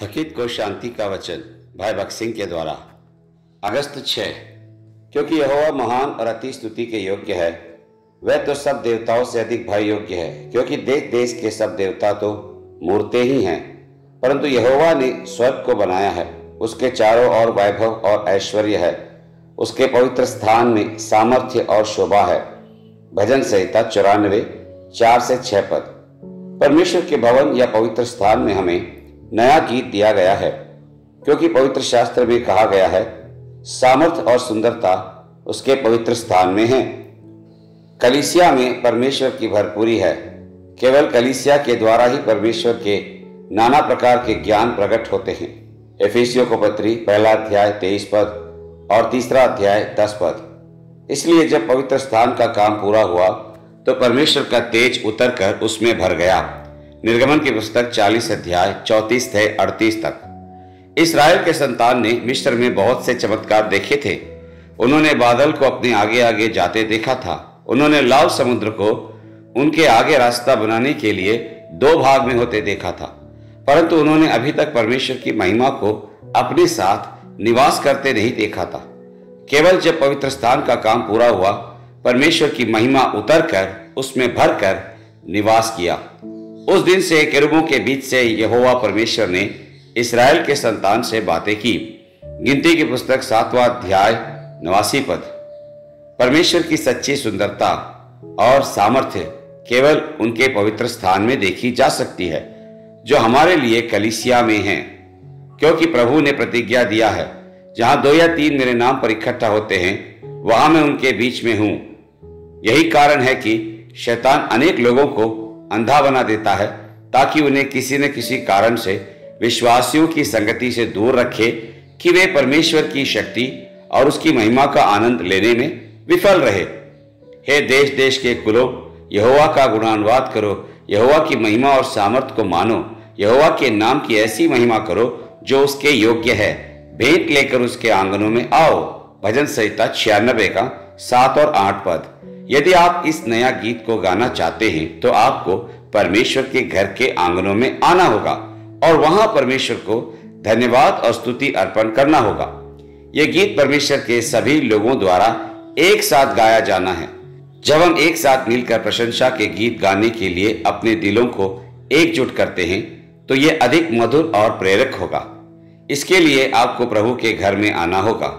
थकित को शांति का वचन भाई भक्त सिंह के द्वारा। अगस्त 6। क्योंकि यहोवा महान और अति स्तुति के योग्य है, वह तो सब देवताओं से अधिक भय योग्य है। क्योंकि देश देश के सब देवता तो मूर्तें ही हैं, परंतु यहोवा ने स्वर्ग को बनाया है। उसके चारों ओर वैभव और ऐश्वर्य है, उसके पवित्र स्थान में सामर्थ्य और शोभा है। भजन संहिता 94, 4 से 6 पद। परमेश्वर के भवन या पवित्र स्थान में हमें नया गीत दिया गया है, क्योंकि पवित्र शास्त्र में कहा गया है, सामर्थ्य और सुंदरता उसके पवित्र स्थान में है। कलीसिया में परमेश्वर की भरपूरी है। केवल कलीसिया के द्वारा ही परमेश्वर के नाना प्रकार के ज्ञान प्रकट होते हैं। एफिसियों को पत्री 1 अध्याय 23 पद और 3 अध्याय 10 पद। इसलिए जब पवित्र स्थान का काम पूरा हुआ तो परमेश्वर का तेज उतरकर उसमें भर गया। निर्गमन की पुस्तक 40 अध्याय 34 से 38 तक। इस्राएल के संतान ने मिस्र में बहुत से चमत्कार देखे थे। उन्होंने बादल को अपने आगे आगे जाते देखा था। उन्होंने लाल समुद्र को उनके आगे रास्ता बनाने के लिए 2 भाग में होते देखा था, परंतु उन्होंने अभी तक परमेश्वर की महिमा को अपने साथ निवास करते नहीं देखा था। केवल जब पवित्र स्थान का काम पूरा हुआ, परमेश्वर की महिमा उतरकर उसमें भरकर निवास किया। उस दिन से केरूबों के बीच से यहोवा परमेश्वर ने इस्राएल के संतान से बातें की। गिनती की पुस्तक 7वां अध्याय 89 पद। परमेश्वर की सच्ची सुंदरता और सामर्थ्य केवल उनके पवित्र स्थान में देखी जा सकती है, जो हमारे लिए कलीसिया में है। क्योंकि प्रभु ने प्रतिज्ञा दिया है, जहां 2 या 3 मेरे नाम पर इकट्ठा होते हैं, वहां मैं उनके बीच में हूं। यही कारण है कि शैतान अनेक लोगों को अंधा बना देता है, ताकि उन्हें किसी न किसी कारण से विश्वासियों की संगति से दूर रखे कि वे परमेश्वर की शक्ति और उसकी महिमा का आनंद लेने में विफल रहे। हे देश देश के कुलों, यहोवा का गुणानुवाद करो, यहोवा की महिमा और सामर्थ को मानो। यहोवा के नाम की ऐसी महिमा करो जो उसके योग्य है। भेंट लेकर उसके आंगनों में आओ। भजन संहिता 96 का 7 और 8 पद। यदि आप इस नया गीत को गाना चाहते हैं तो आपको परमेश्वर के घर के आंगनों में आना होगा और वहां परमेश्वर को धन्यवाद और स्तुति अर्पण करना होगा। यह गीत परमेश्वर के सभी लोगों द्वारा एक साथ गाया जाना है। जब हम एक साथ मिलकर प्रशंसा के गीत गाने के लिए अपने दिलों को एकजुट करते हैं तो यह अधिक मधुर और प्रेरक होगा। इसके लिए आपको प्रभु के घर में आना होगा।